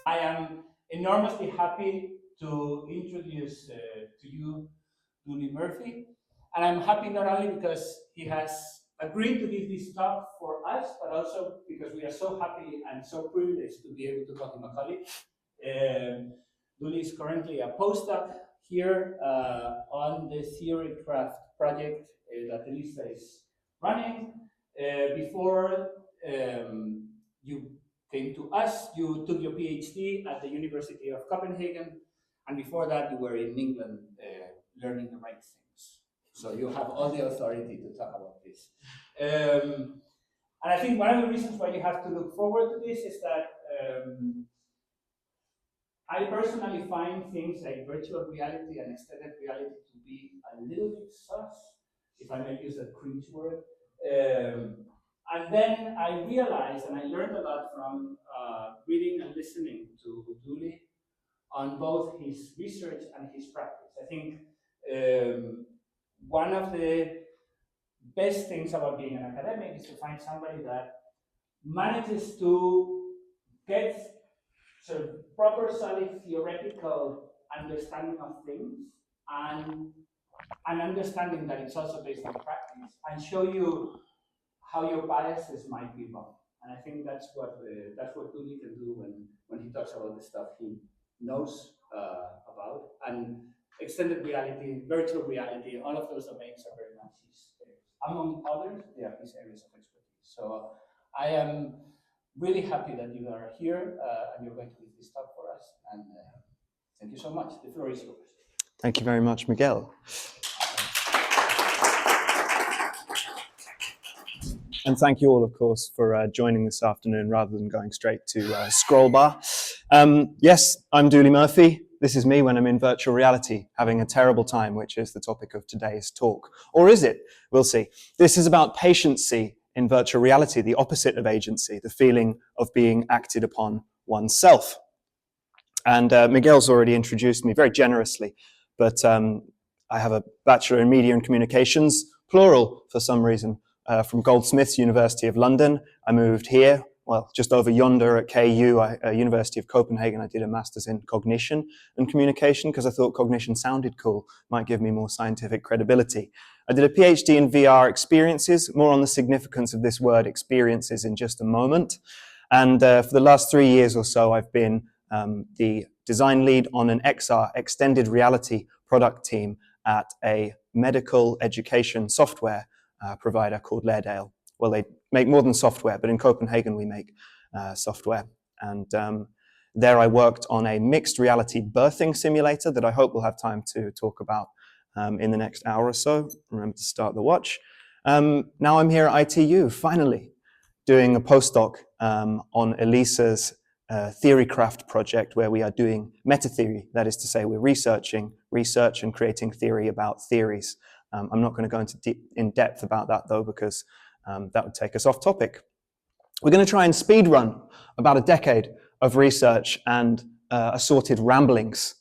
I am enormously happy to introduce to you Dooley Murphy. And I'm happy not only because he has agreed to give this talk for us, but also because we are so happy and so privileged to be able to call him a colleague. Dooley is currently a postdoc here on the theorycraft project that Elisa is running. Before you came to us, you took your PhD at the University of Copenhagen, and before that you were in England learning the right things. So you have all the authority to talk about this. And I think one of the reasons why you have to look forward to this is that I personally find things like virtual reality and extended reality to be a little bit sus, if I may use that cringe word. And then I realized, and I learned a lot from reading and listening to Dooley on both his research and his practice. I think one of the best things about being an academic is to find somebody that manages to get sort of proper, solid theoretical understanding of things and an understanding that it's also based on practice and show you how your biases might be wrong. And I think that's what Dooley can do when he talks about the stuff he knows about. And extended reality, virtual reality, all of those domains are very much his areas. Among others, they are his areas of expertise. So I am really happy that you are here and you're going to give this talk for us. And thank you so much. The floor is yours. Thank you very much, Miguel. And thank you all, of course, for joining this afternoon rather than going straight to scroll bar. Yes, I'm Dooley Murphy. This is me when I'm in virtual reality, having a terrible time, which is the topic of today's talk. Or is it? We'll see. This is about patiency in virtual reality, the opposite of agency, the feeling of being acted upon oneself. And Miguel's already introduced me very generously, but I have a Bachelor in Media and Communications, plural for some reason, from Goldsmiths, University of London. I moved here, well, just over yonder at KU, University of Copenhagen. I did a master's in cognition and communication because I thought cognition sounded cool, might give me more scientific credibility. I did a PhD in VR experiences, more on the significance of this word experiences in just a moment. And for the last 3 years or so, I've been the design lead on an XR, extended reality product team at a medical education software provider called Lairdale. Well, they make more than software, but in Copenhagen we make software. And there I worked on a mixed reality birthing simulator that I hope we'll have time to talk about in the next hour or so. Remember to start the watch. Now I'm here at ITU, finally, doing a postdoc on Elisa's theorycraft project, where we are doing meta-theory. That is to say, we're researching research and creating theory about theories. I'm not going to go into in depth about that, though, because that would take us off topic. We're going to try and speed run about a decade of research and assorted ramblings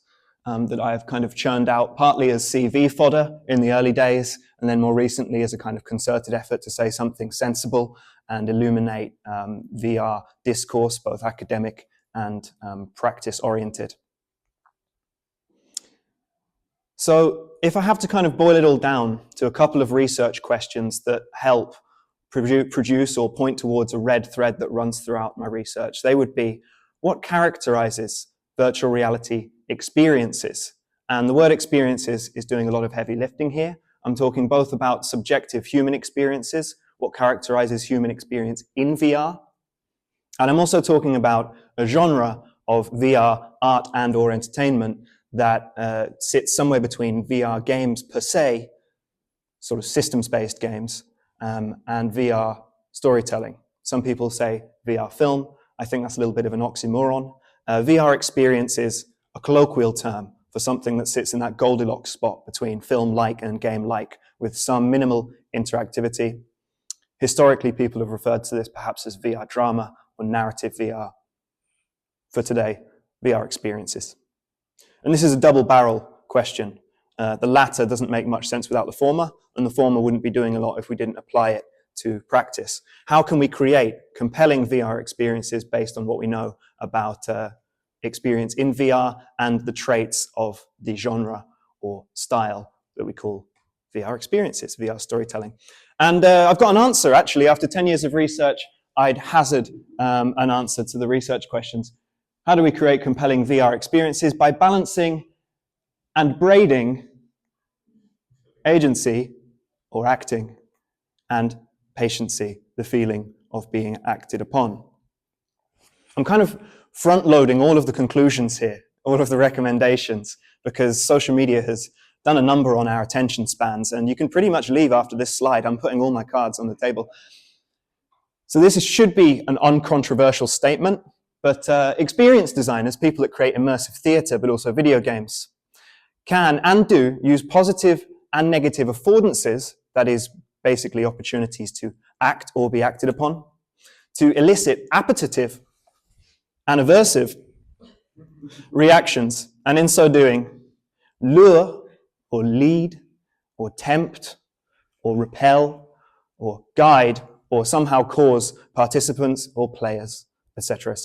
that I have kind of churned out, partly as CV fodder in the early days, and then more recently as a kind of concerted effort to say something sensible and illuminate VR discourse, both academic and practice-oriented. So if I have to kind of boil it all down to a couple of research questions that help produce or point towards a red thread that runs throughout my research, they would be, what characterizes virtual reality experiences? And the word experiences is doing a lot of heavy lifting here. I'm talking both about subjective human experiences, what characterizes human experience in VR, and I'm also talking about a genre of VR art and or entertainment that sits somewhere between VR games per se, sort of systems-based games, and VR storytelling. Some people say VR film. I think that's a little bit of an oxymoron. VR experience is a colloquial term for something that sits in that Goldilocks spot between film-like and game-like, with some minimal interactivity. Historically, people have referred to this perhaps as VR drama or narrative VR. For today, VR experiences. And this is a double-barrel question. The latter doesn't make much sense without the former, and the former wouldn't be doing a lot if we didn't apply it to practice. How can we create compelling VR experiences based on what we know about experience in VR and the traits of the genre or style that we call VR experiences, VR storytelling? And I've got an answer, actually. After 10 years of research, I'd hazard an answer to the research questions. How do we create compelling VR experiences? By balancing and braiding agency or acting and patiency, the feeling of being acted upon. I'm kind of front-loading all of the conclusions here, all of the recommendations, because social media has done a number on our attention spans, and you can pretty much leave after this slide. I'm putting all my cards on the table. So this should be an uncontroversial statement, but experienced designers, people that create immersive theater, but also video games, can and do use positive and negative affordances, that is basically opportunities to act or be acted upon, to elicit appetitive and aversive reactions, and in so doing, lure or lead or tempt or repel or guide or somehow cause participants or players, etc.,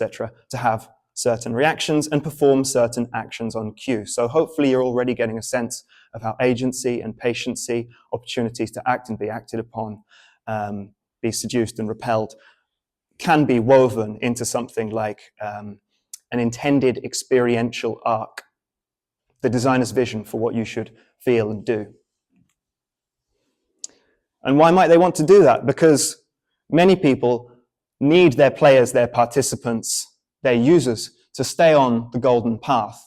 to have certain reactions and perform certain actions on cue. So hopefully you're already getting a sense of how agency and patiency, opportunities to act and be acted upon, be seduced and repelled, can be woven into something like an intended experiential arc, the designer's vision for what you should feel and do. And why might they want to do that? Because many people need their players, their participants, their users to stay on the golden path.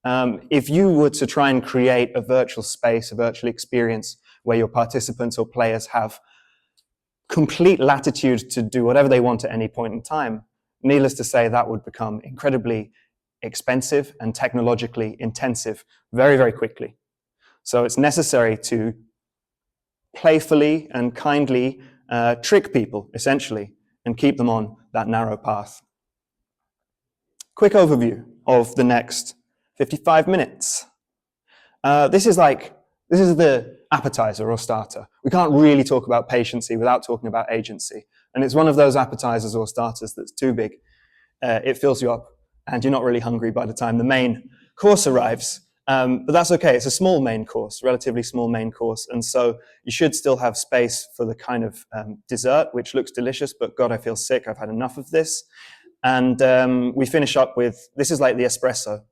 If you were to try and create a virtual space, a virtual experience where your participants or players have complete latitude to do whatever they want at any point in time, needless to say, that would become incredibly expensive and technologically intensive very, very quickly. So it's necessary to playfully and kindly trick people, essentially, and keep them on that narrow path. Quick overview of the next 55 minutes. This is the appetizer or starter. We can't really talk about patiency without talking about agency. And it's one of those appetizers or starters that's too big. It fills you up and you're not really hungry by the time the main course arrives. But that's okay. It's a small main course, relatively small main course. And so you should still have space for the kind of dessert, which looks delicious, but God, I feel sick. I've had enough of this. And we finish up with, this is like the espresso,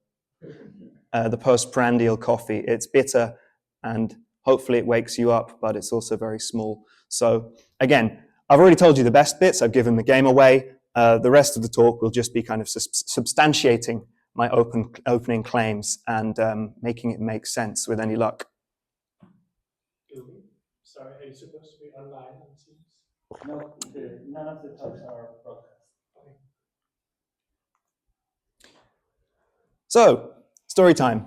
the postprandial coffee. It's bitter and hopefully it wakes you up, but it's also very small. So again, I've already told you the best bits. I've given the game away. The rest of the talk will just be kind of substantiating my opening claims and making it make sense with any luck. Sorry, are you supposed to be online on Teams? No, none of the talks are broadcast. Okay. So, story time.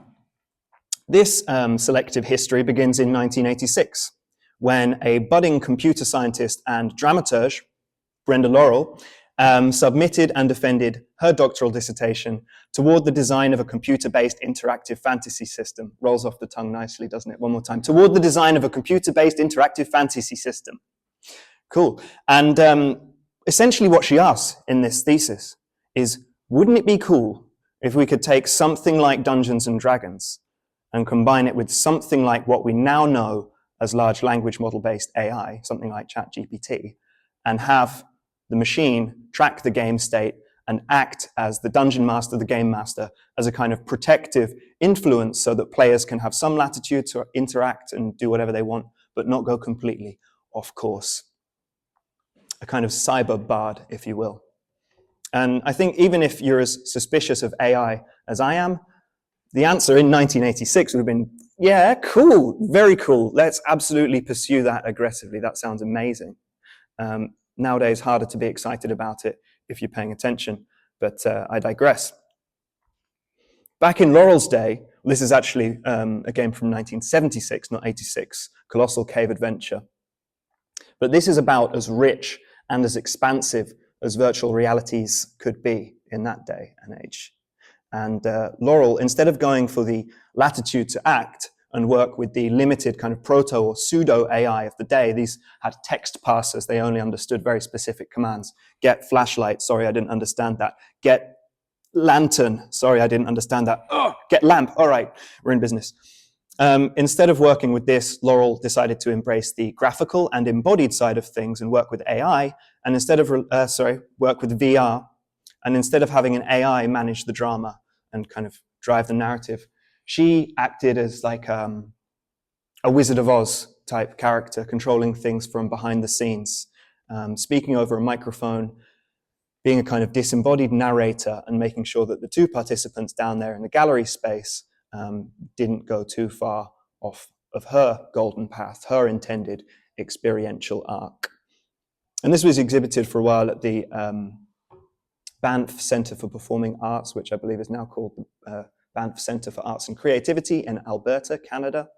This selective history begins in 1986, when a budding computer scientist and dramaturge, Brenda Laurel, submitted and defended her doctoral dissertation toward the design of a computer-based interactive fantasy system. Rolls off the tongue nicely, doesn't it? One more time. Toward the design of a computer-based interactive fantasy system. Cool. And essentially what she asks in this thesis is, wouldn't it be cool if we could take something like Dungeons and Dragons and combine it with something like what we now know as large language model-based AI, something like ChatGPT, and have the machine track the game state and act as the dungeon master, the game master, as a kind of protective influence so that players can have some latitude to interact and do whatever they want, but not go completely off course. A kind of cyber bard, if you will. And I think even if you're as suspicious of AI as I am, the answer in 1986 would have been, yeah, cool, very cool. Let's absolutely pursue that aggressively. That sounds amazing. Nowadays, harder to be excited about it if you're paying attention, but I digress. Back in Laurel's day, this is actually a game from 1976, not 86, Colossal Cave Adventure. But this is about as rich and as expansive as virtual realities could be in that day and age. And Laurel, instead of going for the latitude to act, and work with the limited kind of proto or pseudo AI of the day. These had text parsers. They only understood very specific commands. Get flashlight. Sorry, I didn't understand that. Get lantern. Sorry, I didn't understand that. Oh, get lamp. All right, we're in business. Instead of working with this, Laurel decided to embrace the graphical and embodied side of things and work with AI, and instead of, work with VR, and instead of having an AI manage the drama and kind of drive the narrative, she acted as like a Wizard of Oz type character, controlling things from behind the scenes, speaking over a microphone, being a kind of disembodied narrator, and making sure that the two participants down there in the gallery space didn't go too far off of her golden path, her intended experiential arc. And this was exhibited for a while at the Banff Centre for Performing Arts, which I believe is now called the Banff Centre for Arts and Creativity in Alberta, Canada.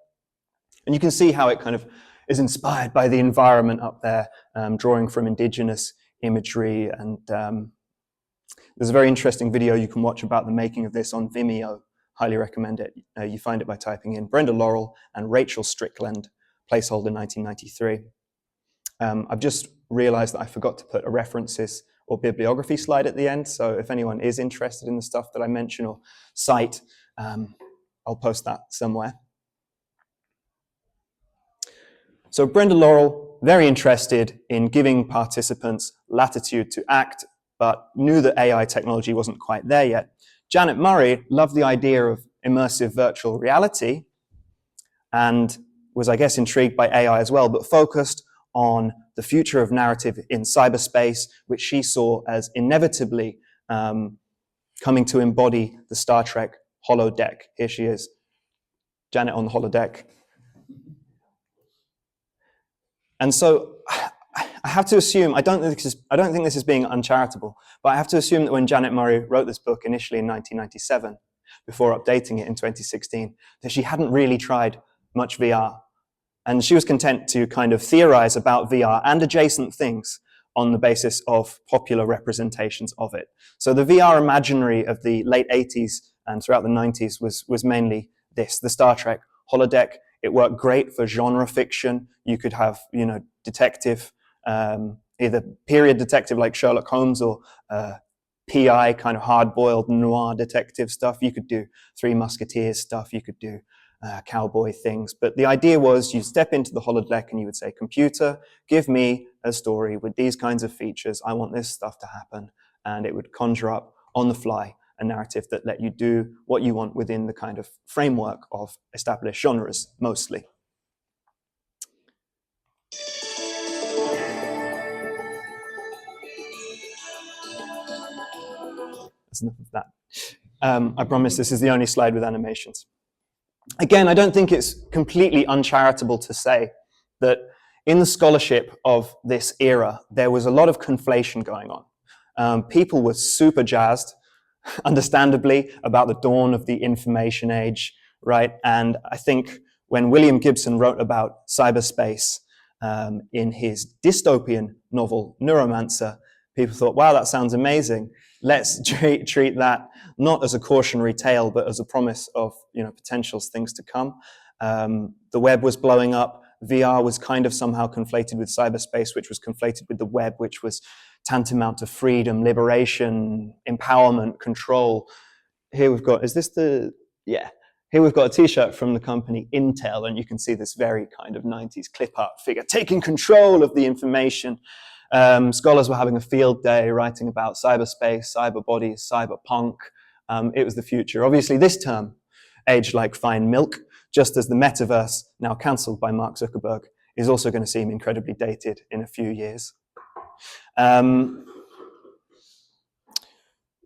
And you can see how it kind of is inspired by the environment up there, drawing from indigenous imagery. And there's a very interesting video you can watch about the making of this on Vimeo. Highly recommend it. You find it by typing in Brenda Laurel and Rachel Strickland, placeholder 1993. I've just realized that I forgot to put a references or bibliography slide at the end. So if anyone is interested in the stuff that I mention or cite, I'll post that somewhere. So Brenda Laurel, very interested in giving participants latitude to act, but knew that AI technology wasn't quite there yet. Janet Murray loved the idea of immersive virtual reality and was, I guess, intrigued by AI as well, but focused on the future of narrative in cyberspace, which she saw as inevitably coming to embody the Star Trek holodeck. Here she is, Janet on the holodeck. And so I have to assume, I don't think this is being uncharitable, but I have to assume that when Janet Murray wrote this book initially in 1997, before updating it in 2016, that she hadn't really tried much VR. And she was content to kind of theorize about VR and adjacent things on the basis of popular representations of it. So the VR imaginary of the late 80s and throughout the 90s was mainly this, the Star Trek holodeck. It worked great for genre fiction. You could have, detective, either period detective like Sherlock Holmes or PI, kind of hard-boiled noir detective stuff. You could do Three Musketeers stuff. You could do cowboy things. But the idea was you step into the holodeck and you would say, computer, give me a story with these kinds of features. I want this stuff to happen. And it would conjure up on the fly a narrative that let you do what you want within the kind of framework of established genres, mostly. That's enough of that. I promise this is the only slide with animations. Again, I don't think it's completely uncharitable to say that in the scholarship of this era, there was a lot of conflation going on. People were super jazzed, understandably, about the dawn of the information age, right? And I think when William Gibson wrote about cyberspace in his dystopian novel, Neuromancer, people thought, wow, that sounds amazing. Let's treat that not as a cautionary tale, but as a promise of potential things to come. The web was blowing up. VR was kind of somehow conflated with cyberspace, which was conflated with the web, which was tantamount to freedom, liberation, empowerment, control. Here we've got, here we've got a t-shirt from the company Intel, and you can see this very kind of 90s clip art figure taking control of the information. Scholars were having a field day writing about cyberspace, cyber bodies, cyberpunk. It was the future. Obviously, this term, aged like fine milk, just as the metaverse, now cancelled by Mark Zuckerberg, is also going to seem incredibly dated in a few years.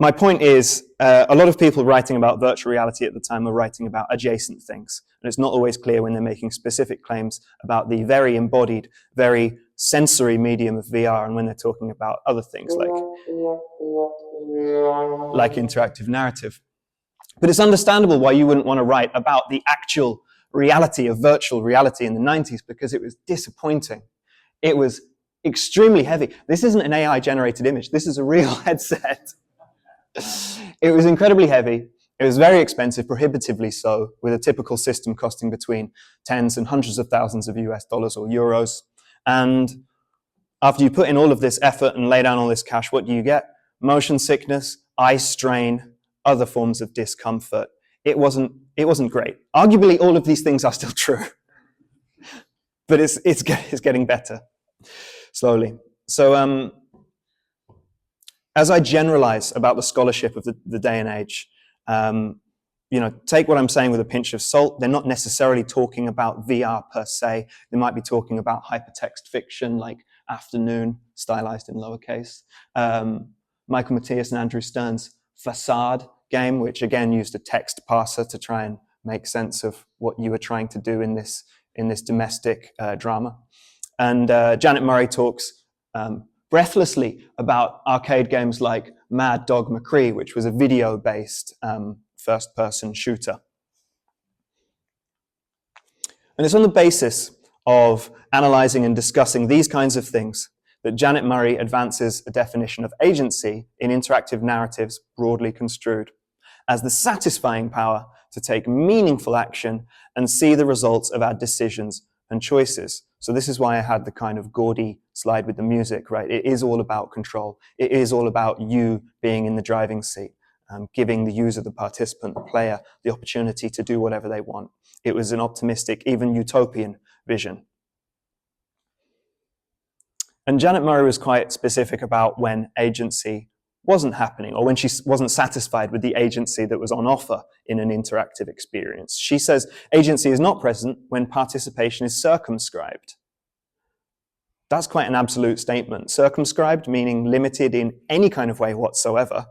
My point is, a lot of people writing about virtual reality at the time were writing about adjacent things. And it's not always clear when they're making specific claims about the very embodied, very sensory medium of VR and when they're talking about other things like interactive narrative. But it's understandable why you wouldn't want to write about the actual reality of virtual reality in the 90s, because it was disappointing. It was extremely heavy. This isn't an AI-generated image. This is a real headset. It was incredibly heavy. It was very expensive, prohibitively so, with a typical system costing between tens and hundreds of thousands of US dollars or euros. And after you put in all of this effort and lay down all this cash, what do you get? Motion sickness, eye strain, other forms of discomfort. It wasn't great. Arguably, all of these things are still true, but it's getting better slowly. So as I generalize about the scholarship of the day and age, take what I'm saying with a pinch of salt. They're not necessarily talking about VR per se. They might be talking about hypertext fiction like Afternoon, stylized in lowercase. Michael Matthias and Andrew Stern's Facade game, which again used a text parser to try and make sense of what you were trying to do in this domestic drama. And Janet Murray talks breathlessly about arcade games like Mad Dog McCree, which was a video-based first-person shooter. And it's on the basis of analyzing and discussing these kinds of things that Janet Murray advances a definition of agency in interactive narratives broadly construed as the satisfying power to take meaningful action and see the results of our decisions and choices. So this is why I had the kind of gaudy slide with the music, right? It is all about control. It is all about you being in the driving seat, giving the user, the participant, the player, the opportunity to do whatever they want. It was an optimistic, even utopian vision. And Janet Murray was quite specific about when agency wasn't happening, or when she wasn't satisfied with the agency that was on offer in an interactive experience. She says agency is not present when participation is circumscribed. That's quite an absolute statement. Circumscribed, meaning limited in any kind of way whatsoever.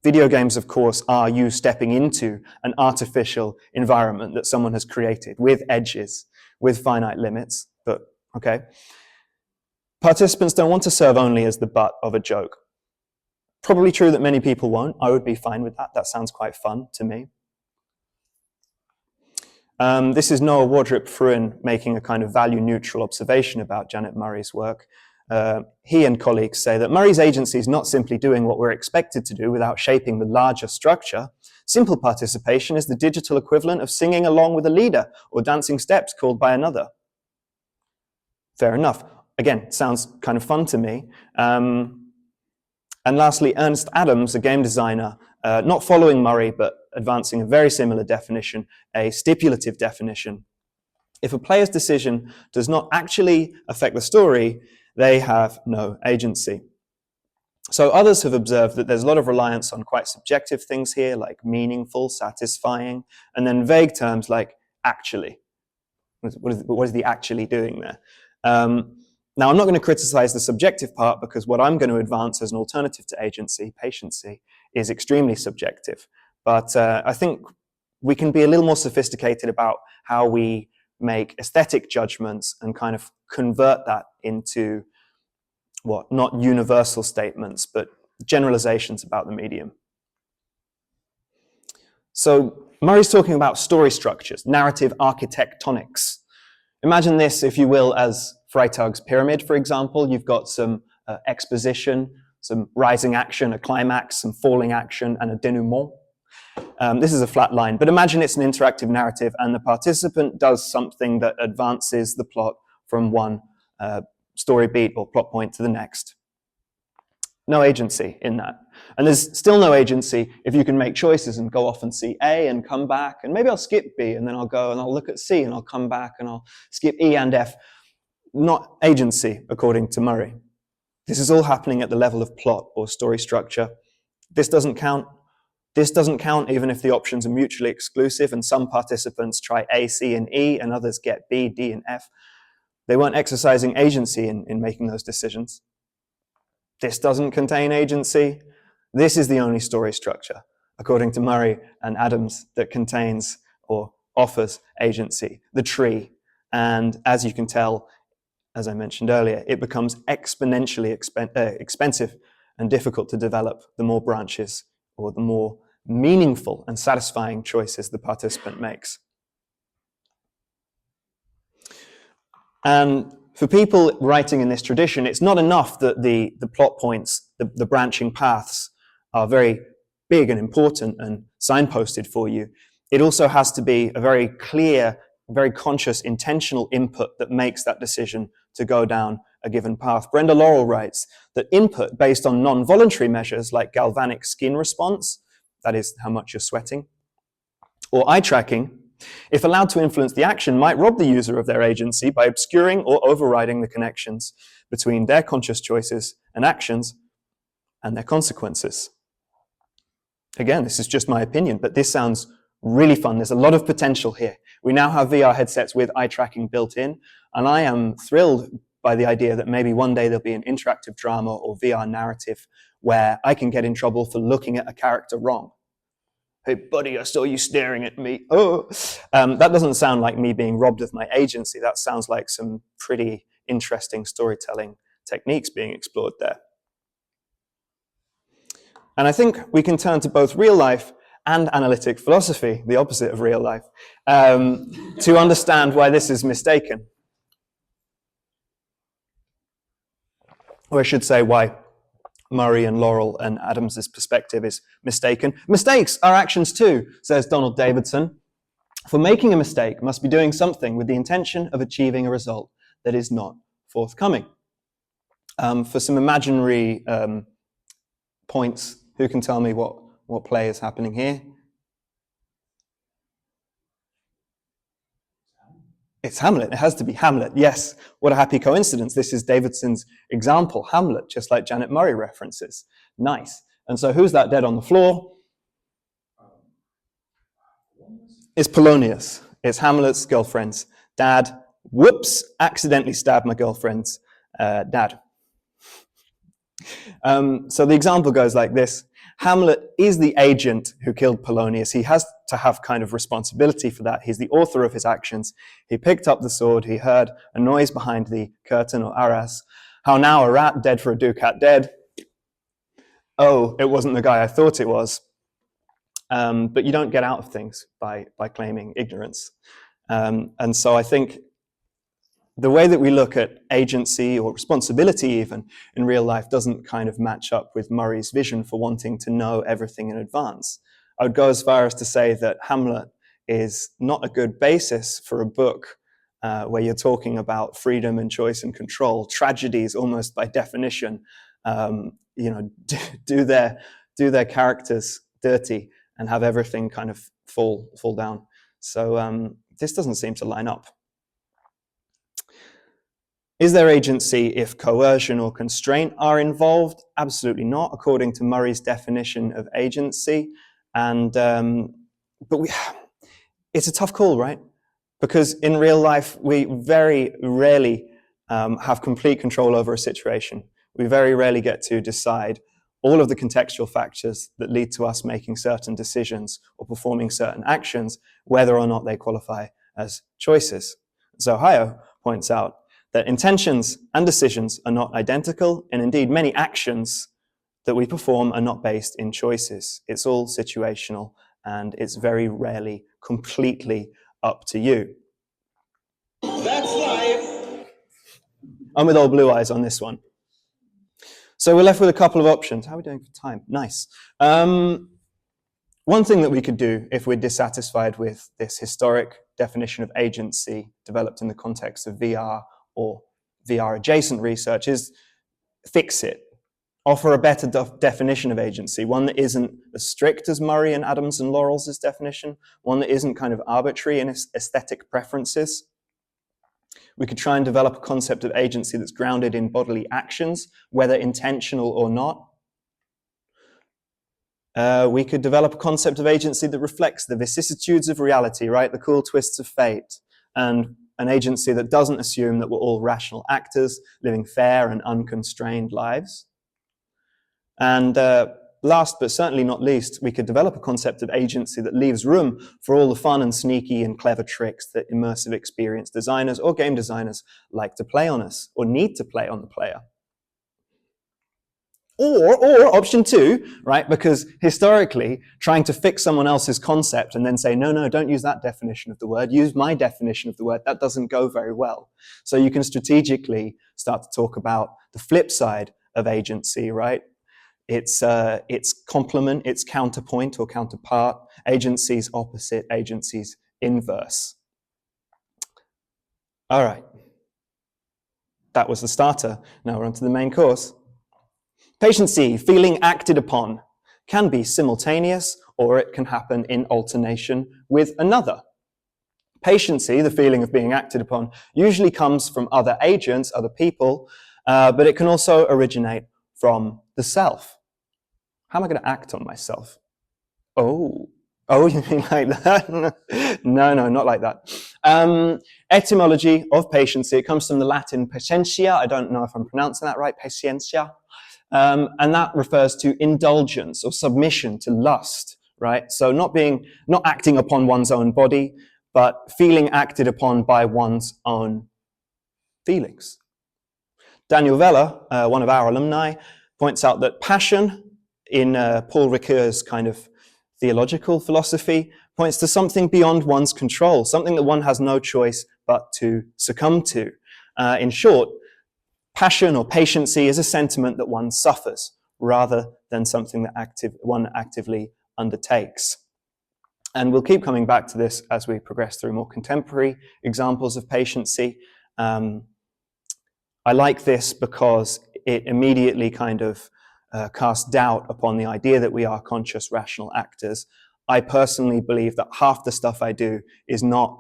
Video games, of course, are you stepping into an artificial environment that someone has created with edges, with finite limits, but okay. Participants don't want to serve only as the butt of a joke. Probably true that many people won't. I would be fine with that. That sounds quite fun to me. This is Noah Wardrip-Fruin making a kind of value-neutral observation about Janet Murray's work. He and colleagues say that Murray's agency is not simply doing what we're expected to do without shaping the larger structure. Simple participation is the digital equivalent of singing along with a leader or dancing steps called by another. Fair enough. Again, sounds kind of fun to me. And lastly, Ernst Adams, a game designer, not following Murray, but advancing a very similar definition, a stipulative definition. If a player's decision does not actually affect the story, they have no agency. So others have observed that there's a lot of reliance on quite subjective things here, like meaningful, satisfying, and then vague terms like actually. What is the actually doing there? Now, I'm not going to criticize the subjective part because what I'm going to advance as an alternative to agency, patiency, is extremely subjective. But I think we can be a little more sophisticated about how we make aesthetic judgments and kind of convert that into not universal statements, but generalizations about the medium. So Murray's talking about story structures, narrative architectonics. Imagine this, if you will, as Freytag's pyramid, for example. You've got some exposition, some rising action, a climax, some falling action, and a denouement. This is a flat line, but imagine it's an interactive narrative and the participant does something that advances the plot from one story beat or plot point to the next. No agency in that. And there's still no agency if you can make choices and go off and see A and come back, and maybe I'll skip B and then I'll go and I'll look at C and I'll come back and I'll skip E and F. Not agency, according to Murray. This is all happening at the level of plot or story structure. This doesn't count. This doesn't count even if the options are mutually exclusive and some participants try A, C, and E and others get B, D, and F. They weren't exercising agency in making those decisions. This doesn't contain agency. This is the only story structure, according to Murray and Adams, that contains or offers agency, the tree. And as you can tell, as I mentioned earlier, it becomes exponentially expensive and difficult to develop the more branches or the more meaningful and satisfying choices the participant makes. And for people writing in this tradition, it's not enough that the plot points, the branching paths, are very big and important and signposted for you, it also has to be a very clear, very conscious, intentional input that makes that decision to go down a given path. Brenda Laurel writes that input based on non-voluntary measures like galvanic skin response, that is how much you're sweating, or eye tracking, if allowed to influence the action, might rob the user of their agency by obscuring or overriding the connections between their conscious choices and actions and their consequences. Again, this is just my opinion, but this sounds really fun. There's a lot of potential here. We now have VR headsets with eye tracking built in, and I am thrilled by the idea that maybe one day there'll be an interactive drama or VR narrative where I can get in trouble for looking at a character wrong. Hey, buddy, I saw you staring at me. Oh, that doesn't sound like me being robbed of my agency. That sounds like some pretty interesting storytelling techniques being explored there. And I think we can turn to both real life and analytic philosophy, the opposite of real life, to understand why this is mistaken. Or I should say why Murray and Laurel and Adams's perspective is mistaken. Mistakes are actions too, says Donald Davidson. For making a mistake must be doing something with the intention of achieving a result that is not forthcoming. For some imaginary points, who can tell me what play is happening here? It's Hamlet. It has to be Hamlet. Yes. What a happy coincidence. This is Davidson's example, Hamlet, just like Janet Murray references. Nice. And so who's that dead on the floor? It's Polonius. It's Hamlet's girlfriend's dad. Whoops, accidentally stabbed my girlfriend's dad. So the example goes like this. Hamlet is the agent who killed Polonius. He has to have kind of responsibility for that. He's the author of his actions. He picked up the sword. He heard a noise behind the curtain or arras. How now, a rat dead for a ducat dead. Oh, it wasn't the guy I thought it was. But you don't get out of things by claiming ignorance. And so I think the way that we look at agency or responsibility even in real life doesn't kind of match up with Murray's vision for wanting to know everything in advance. I would go as far as to say that Hamlet is not a good basis for a book where you're talking about freedom and choice and control. Tragedies, almost by definition, do their characters dirty and have everything kind of fall down. So this doesn't seem to line up. Is there agency if coercion or constraint are involved? Absolutely not, according to Murray's definition of agency. And it's a tough call, right? Because in real life, we very rarely have complete control over a situation. We very rarely get to decide all of the contextual factors that lead to us making certain decisions or performing certain actions, whether or not they qualify as choices. So Ohio points out that intentions and decisions are not identical, and indeed many actions that we perform are not based in choices. It's all situational, and it's very rarely completely up to you. That's life. I'm with old blue eyes on this one. So we're left with a couple of options. How are we doing for time? Nice. One thing that we could do if we're dissatisfied with this historic definition of agency developed in the context of VR or VR-adjacent research is fix it. Offer a better definition of agency, one that isn't as strict as Murray and Adams and Laurel's definition, one that isn't kind of arbitrary in its aesthetic preferences. We could try and develop a concept of agency that's grounded in bodily actions, whether intentional or not. We could develop a concept of agency that reflects the vicissitudes of reality, right? The cool twists of fate, and an agency that doesn't assume that we're all rational actors living fair and unconstrained lives. And last but certainly not least, we could develop a concept of agency that leaves room for all the fun and sneaky and clever tricks that immersive experience designers or game designers like to play on us or need to play on the player. Or option two, right? Because historically, trying to fix someone else's concept and then say, no, don't use that definition of the word, use my definition of the word, that doesn't go very well. So you can strategically start to talk about the flip side of agency, right? its complement, its counterpoint or counterpart, agency's opposite, agency's inverse. All right. That was the starter. Now we're on to the main course. Patiency, feeling acted upon, can be simultaneous or it can happen in alternation with another. Patiency, the feeling of being acted upon, usually comes from other agents, other people, but it can also originate from the self. How am I going to act on myself? Oh, you mean like that? No, not like that. Etymology of patiency, it comes from the Latin patientia. I don't know if I'm pronouncing that right, patientia. And that refers to indulgence or submission to lust, right? So not acting upon one's own body, but feeling acted upon by one's own feelings. Daniel Weller, one of our alumni, points out that passion in Paul Ricoeur's kind of theological philosophy points to something beyond one's control, something that one has no choice but to succumb to. In short, passion or patiency is a sentiment that one suffers rather than something that one actively undertakes. And we'll keep coming back to this as we progress through more contemporary examples of patiency. I like this because it immediately kind of casts doubt upon the idea that we are conscious, rational actors. I personally believe that half the stuff I do is not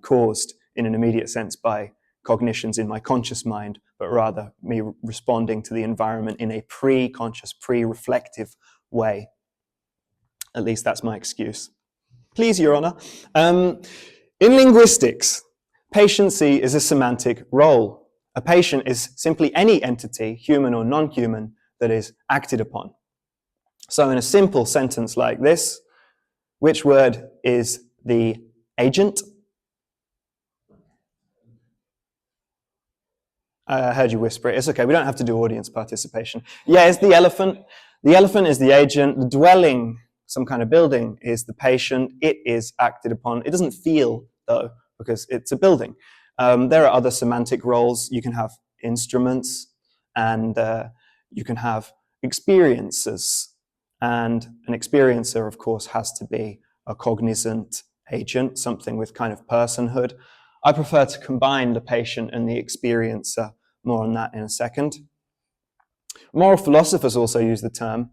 caused in an immediate sense by cognitions in my conscious mind, but rather me responding to the environment in a pre-conscious, pre-reflective way. At least that's my excuse. Please, Your Honor. In linguistics, patiency is a semantic role. A patient is simply any entity, human or non-human, that is acted upon. So in a simple sentence like this, which word is the agent? I heard you whisper it. It's okay. We don't have to do audience participation. Yeah, it's the elephant. The elephant is the agent. The dwelling, some kind of building, is the patient. It is acted upon. It doesn't feel, though, because it's a building. There are other semantic roles. You can have instruments, and you can have experiences. And an experiencer, of course, has to be a cognizant agent, something with kind of personhood. I prefer to combine the patient and the experiencer. More on that in a second. Moral philosophers also use the term.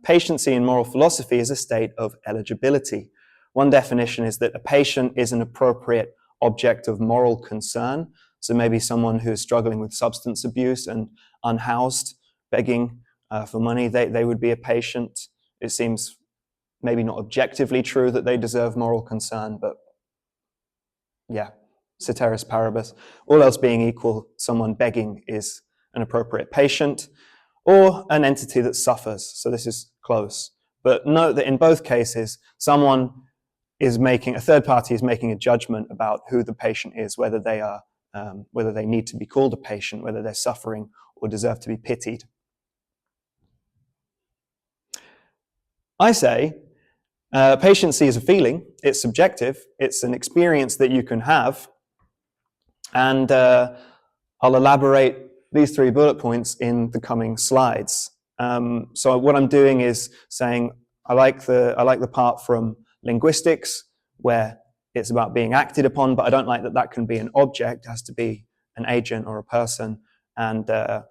Patiency in moral philosophy is a state of eligibility. One definition is that a patient is an appropriate object of moral concern. So maybe someone who is struggling with substance abuse and unhoused, begging for money, they would be a patient. It seems maybe not objectively true that they deserve moral concern, but yeah, ceteris paribus. All else being equal, someone begging is an appropriate patient or an entity that suffers. So this is close. But note that in both cases, a third party is making a judgment about who the patient is, whether they need to be called a patient, whether they're suffering or deserve to be pitied. I say patiency is a feeling. It's subjective. It's an experience that you can have. And I'll elaborate these 3 bullet points in the coming slides. So what I'm doing is saying I like the part from linguistics where it's about being acted upon, but I don't like that can be an object. It has to be an agent or a person. And I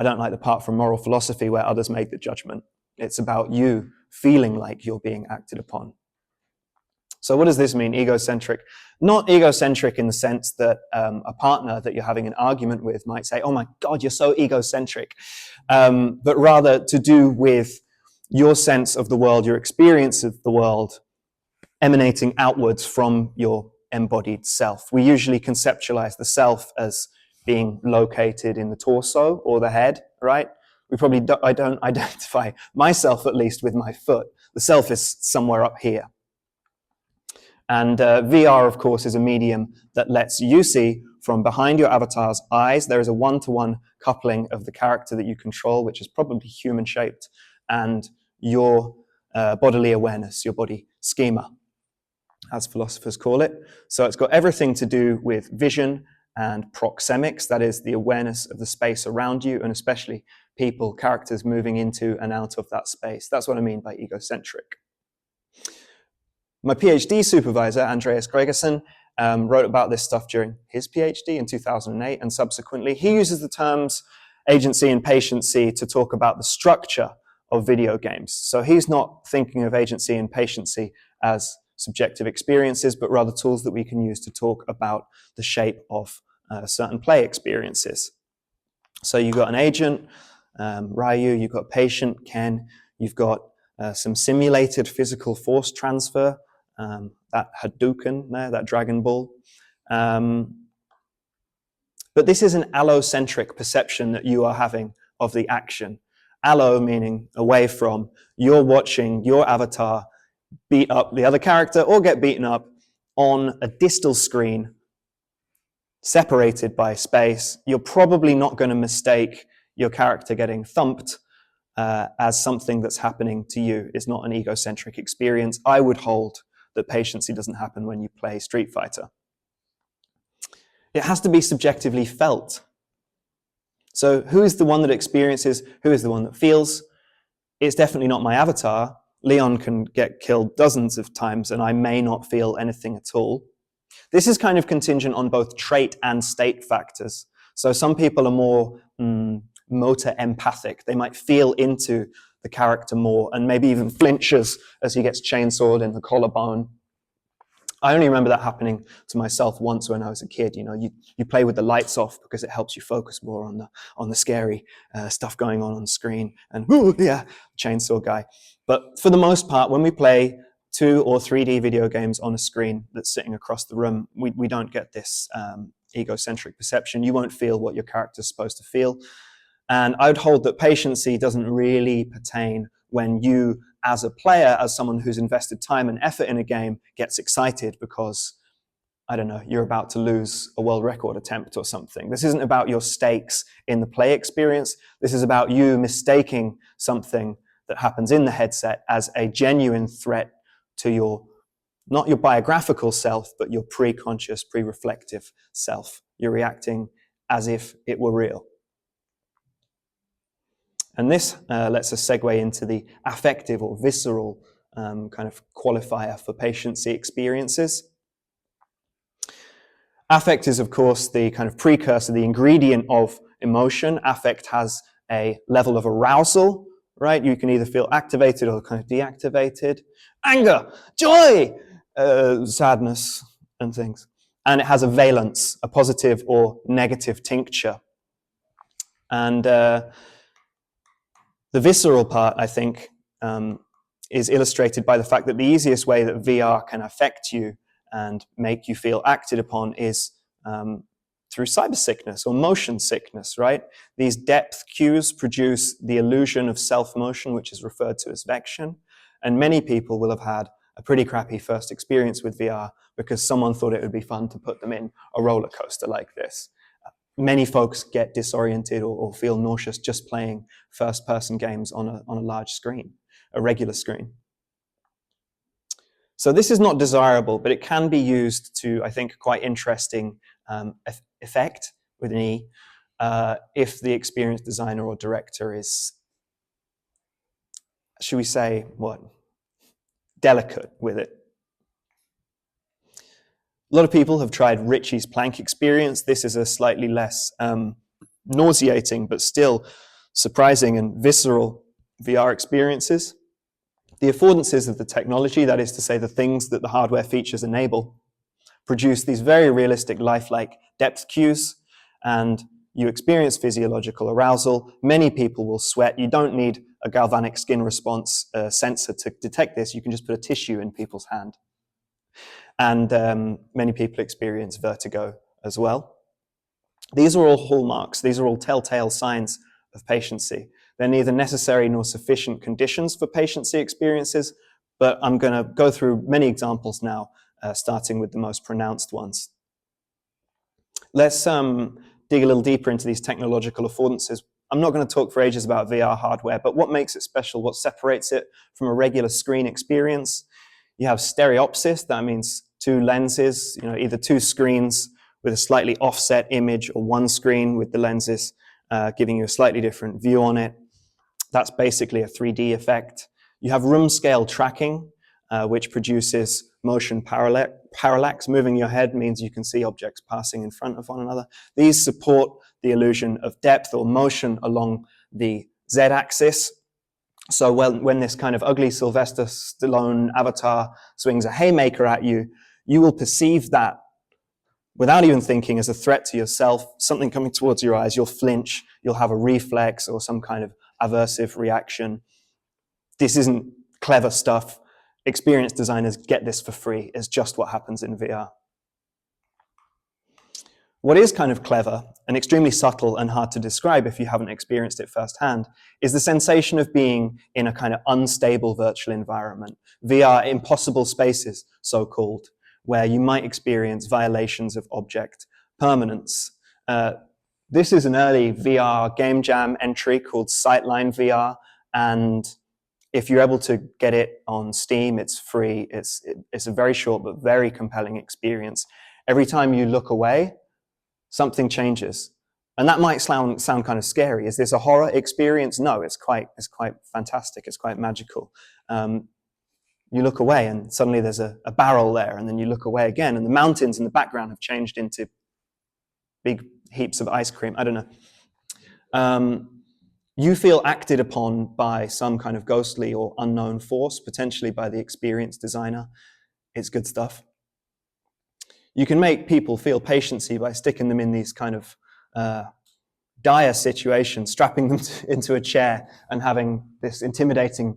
don't like the part from moral philosophy where others make the judgment. It's about you feeling like you're being acted upon. So what does this mean, egocentric? Not egocentric in the sense that a partner that you're having an argument with might say, oh my God, you're so egocentric. But rather to do with your sense of the world, your experience of the world emanating outwards from your embodied self. We usually conceptualize the self as being located in the torso or the head, right? I don't identify myself, at least, with my foot. The self is somewhere up here. And VR, of course, is a medium that lets you see from behind your avatar's eyes. There is a one-to-one coupling of the character that you control, which is probably human-shaped, and your bodily awareness, your body schema, as philosophers call it. So it's got everything to do with vision and proxemics, that is the awareness of the space around you, and especially people, characters moving into and out of that space. That's what I mean by egocentric. My PhD supervisor, Andreas Gregerson, wrote about this stuff during his PhD in 2008 and subsequently. He uses the terms agency and patiency to talk about the structure of video games. So he's not thinking of agency and patiency as subjective experiences, but rather tools that we can use to talk about the shape of certain play experiences. So you've got an agent, Ryu, you've got patient, Ken, you've got some simulated physical force transfer, that Hadouken there, that Dragon Ball. But this is an allocentric perception that you are having of the action. Allo meaning away from. You're watching your avatar beat up the other character or get beaten up on a distal screen separated by space. You're probably not going to mistake your character getting thumped as something that's happening to you. It's not an egocentric experience. I would hold that patiency doesn't happen when you play Street Fighter. It has to be subjectively felt. So who is the one that experiences? Who is the one that feels? It's definitely not my avatar. Leon can get killed dozens of times and I may not feel anything at all. This is kind of contingent on both trait and state factors. So some people are more motor empathic. They might feel into the character more and maybe even flinches as he gets chainsawed in the collarbone. I only remember that happening to myself once when I was a kid. You know, you play with the lights off because it helps you focus more on the scary stuff going on screen. And ooh, yeah, chainsaw guy. But for the most part, when we play 2 or 3D video games on a screen that's sitting across the room, we don't get this egocentric perception. You won't feel what your character's supposed to feel. And I would hold that patiency doesn't really pertain when you, as a player, as someone who's invested time and effort in a game, gets excited because, I don't know, you're about to lose a world record attempt or something. This isn't about your stakes in the play experience. This is about you mistaking something that happens in the headset as a genuine threat to your, not your biographical self, but your pre-conscious, pre-reflective self. You're reacting as if it were real. And this lets us segue into the affective or visceral kind of qualifier for patiency experiences. Affect is, of course, the kind of precursor, the ingredient of emotion. Affect has a level of arousal, right? You can either feel activated or kind of deactivated. Anger, joy, sadness, and things. And it has a valence, a positive or negative tincture. And the visceral part, I think, is illustrated by the fact that the easiest way that VR can affect you and make you feel acted upon is through cyber sickness or motion sickness, right? These depth cues produce the illusion of self-motion, which is referred to as vection. And many people will have had a pretty crappy first experience with VR because someone thought it would be fun to put them in a roller coaster like this. Many folks get disoriented or feel nauseous just playing first-person games on a large screen, a regular screen. So this is not desirable, but it can be used to, I think, quite interesting effect with an E if the experienced designer or director is, should we say, what? Delicate with it. A lot of people have tried Ritchie's plank experience. This is a slightly less nauseating, but still surprising and visceral VR experiences. The affordances of the technology, that is to say the things that the hardware features enable, produce these very realistic, lifelike depth cues, and you experience physiological arousal. Many people will sweat. You don't need a galvanic skin response sensor to detect this. You can just put a tissue in people's hand. And many people experience vertigo as well. These are all hallmarks. These are all telltale signs of patiency. They're neither necessary nor sufficient conditions for patiency experiences, but I'm going to go through many examples now, starting with the most pronounced ones. Let's dig a little deeper into these technological affordances. I'm not going to talk for ages about VR hardware, but what makes it special, what separates it from a regular screen experience? You have stereopsis, that means 2 lenses, either 2 screens with a slightly offset image or 1 screen with the lenses giving you a slightly different view on it. That's basically a 3D effect. You have room scale tracking, which produces motion parallax. Moving your head means you can see objects passing in front of one another. These support the illusion of depth or motion along the z-axis. So when this kind of ugly Sylvester Stallone avatar swings a haymaker at you, you will perceive that without even thinking as a threat to yourself, something coming towards your eyes, you'll flinch, you'll have a reflex or some kind of aversive reaction. This isn't clever stuff. Experienced designers get this for free. It's just what happens in VR. What is kind of clever and extremely subtle and hard to describe if you haven't experienced it firsthand is the sensation of being in a kind of unstable virtual environment. VR impossible spaces, so-called, where you might experience violations of object permanence. This is an early VR game jam entry called Sightline VR, and if you're able to get it on Steam, it's free. It's a very short but very compelling experience. Every time you look away, something changes. And that might sound kind of scary. Is this a horror experience? No, it's quite fantastic. It's quite magical. You look away and suddenly there's a barrel there, and then you look away again and the mountains in the background have changed into big heaps of ice cream. I don't know. You feel acted upon by some kind of ghostly or unknown force, potentially by the experienced designer. It's good stuff. You can make people feel patiency by sticking them in these kind of dire situations, strapping them into a chair and having this intimidating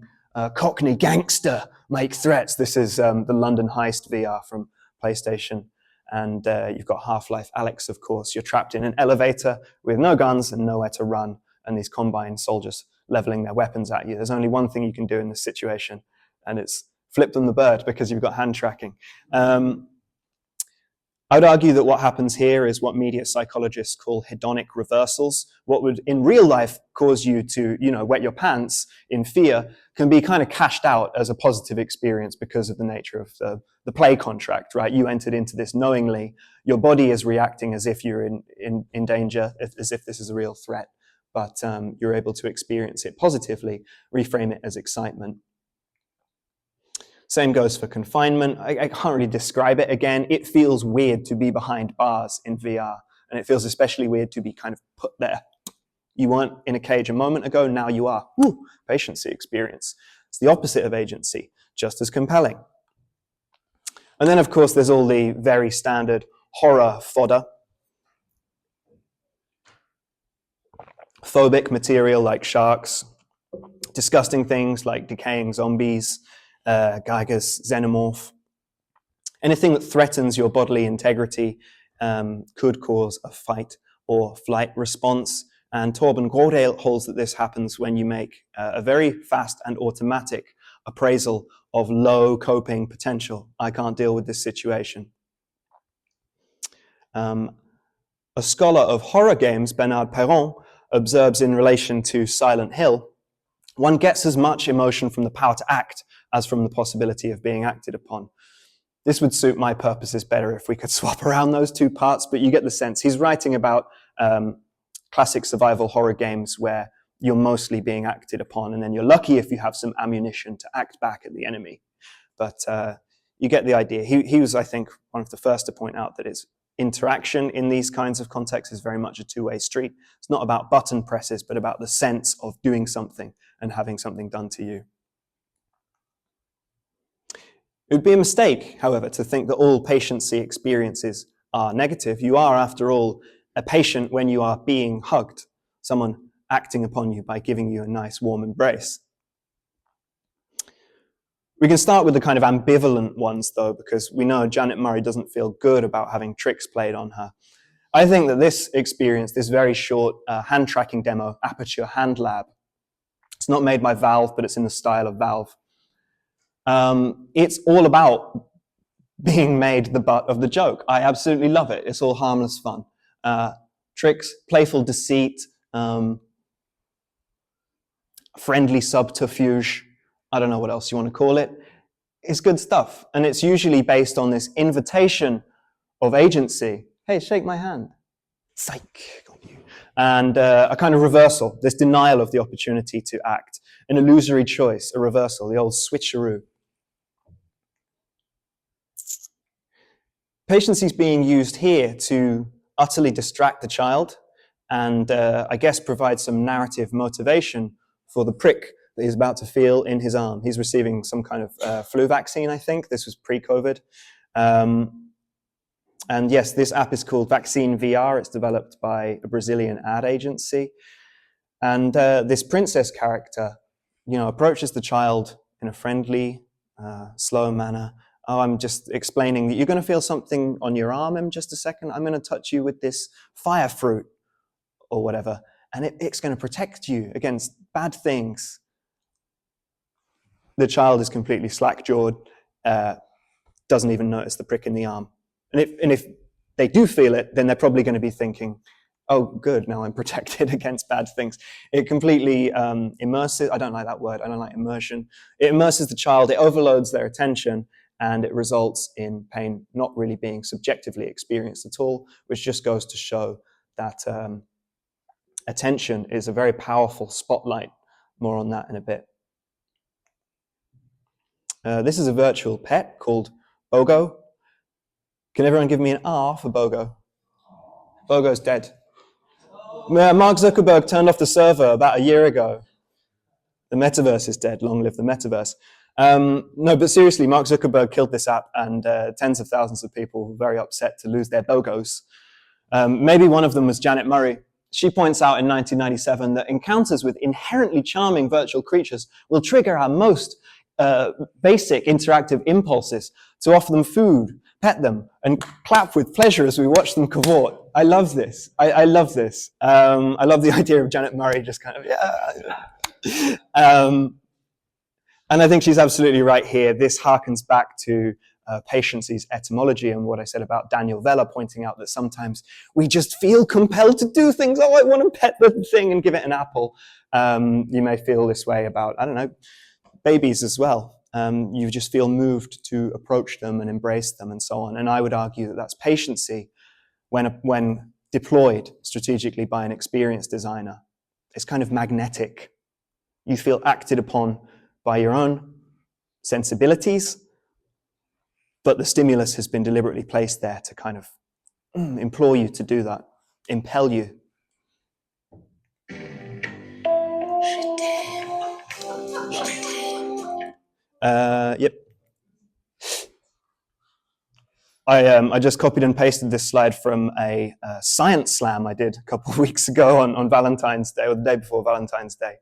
Cockney gangster make threats. This is the London Heist VR from PlayStation. And you've got Half-Life Alyx, of course. You're trapped in an elevator with no guns and nowhere to run, and these combined soldiers leveling their weapons at you. There's only one thing you can do in this situation, and it's flip them the bird because you've got hand tracking. I'd argue that what happens here is what media psychologists call hedonic reversals. What would in real life cause you to, wet your pants in fear can be kind of cashed out as a positive experience because of the nature of the play contract, right? You entered into this knowingly. Your body is reacting as if you're in danger, as if this is a real threat, but you're able to experience it positively, reframe it as excitement. Same goes for confinement. I can't really describe it again. It feels weird to be behind bars in VR, and it feels especially weird to be kind of put there. You weren't in a cage a moment ago, now you are. Woo, patiency experience. It's the opposite of agency, just as compelling. And then, of course, there's all the very standard horror fodder. Phobic material like sharks, disgusting things like decaying zombies, Geiger's xenomorph. Anything that threatens your bodily integrity could cause a fight or flight response. And Torben Grodale holds that this happens when you make a very fast and automatic appraisal of low coping potential. I can't deal with this situation. A scholar of horror games, Bernard Perron, observes in relation to Silent Hill, one gets as much emotion from the power to act as from the possibility of being acted upon. This would suit my purposes better if we could swap around those two parts, but you get the sense. He's writing about classic survival horror games where you're mostly being acted upon, and then you're lucky if you have some ammunition to act back at the enemy. But you get the idea. He was, I think, one of the first to point out that it's interaction in these kinds of contexts is very much a two-way street. It's not about button presses, but about the sense of doing something and having something done to you. It would be a mistake, however, to think that all patiency experiences are negative. You are, after all, a patient when you are being hugged, someone acting upon you by giving you a nice warm embrace. We can start with the kind of ambivalent ones, though, because we know Janet Murray doesn't feel good about having tricks played on her. I think that this experience, this very short hand tracking demo, Aperture Hand Lab, it's not made by Valve, but it's in the style of Valve. It's all about being made the butt of the joke. I absolutely love it. It's all harmless fun. Tricks, playful deceit, friendly subterfuge, I don't know what else you want to call it. It's good stuff. And it's usually based on this invitation of agency. Hey, shake my hand. Psych. and a kind of reversal, this denial of the opportunity to act, an illusory choice, a reversal, the old switcheroo. Patiency is being used here to utterly distract the child and I guess provide some narrative motivation for the prick that he's about to feel in his arm. He's receiving some kind of flu vaccine, I think. This was pre-COVID. And yes, this app is called Vaccine VR. It's developed by a Brazilian ad agency. And this princess character, approaches the child in a friendly, slow manner. Oh, I'm just explaining that you're going to feel something on your arm in just a second. I'm going to touch you with this fire fruit or whatever, and it's going to protect you against bad things. The child is completely slack-jawed, doesn't even notice the prick in the arm. And if they do feel it, then they're probably going to be thinking, oh, good, now I'm protected against bad things. It completely immerses, I don't like that word, I don't like immersion. It immerses the child, it overloads their attention, and it results in pain not really being subjectively experienced at all, which just goes to show that attention is a very powerful spotlight. More on that in a bit. This is a virtual pet called Bogo. Can everyone give me an R for Bogo? Bogo's dead. Mark Zuckerberg turned off the server about a year ago. The metaverse is dead. Long live the metaverse. No, but seriously, Mark Zuckerberg killed this app, and tens of thousands of people were very upset to lose their Bogos. Maybe one of them was Janet Murray. She points out in 1997 that encounters with inherently charming virtual creatures will trigger our most basic interactive impulses to offer them food, pet them, and clap with pleasure as we watch them cavort. I love this. I love this. I love the idea of Janet Murray just kind of, yeah. And I think she's absolutely right here. This harkens back to Patiency's etymology and what I said about Daniel Vella pointing out that sometimes we just feel compelled to do things. Oh, I want to pet the thing and give it an apple. You may feel this way about, I don't know, babies as well. You just feel moved to approach them and embrace them and so on. And I would argue that that's patiency when deployed strategically by an experienced designer. It's kind of magnetic. You feel acted upon by your own sensibilities, but the stimulus has been deliberately placed there to kind of implore you to do that, impel you. Yep. I just copied and pasted this slide from a science slam I did a couple of weeks ago on Valentine's Day, or the day before Valentine's Day.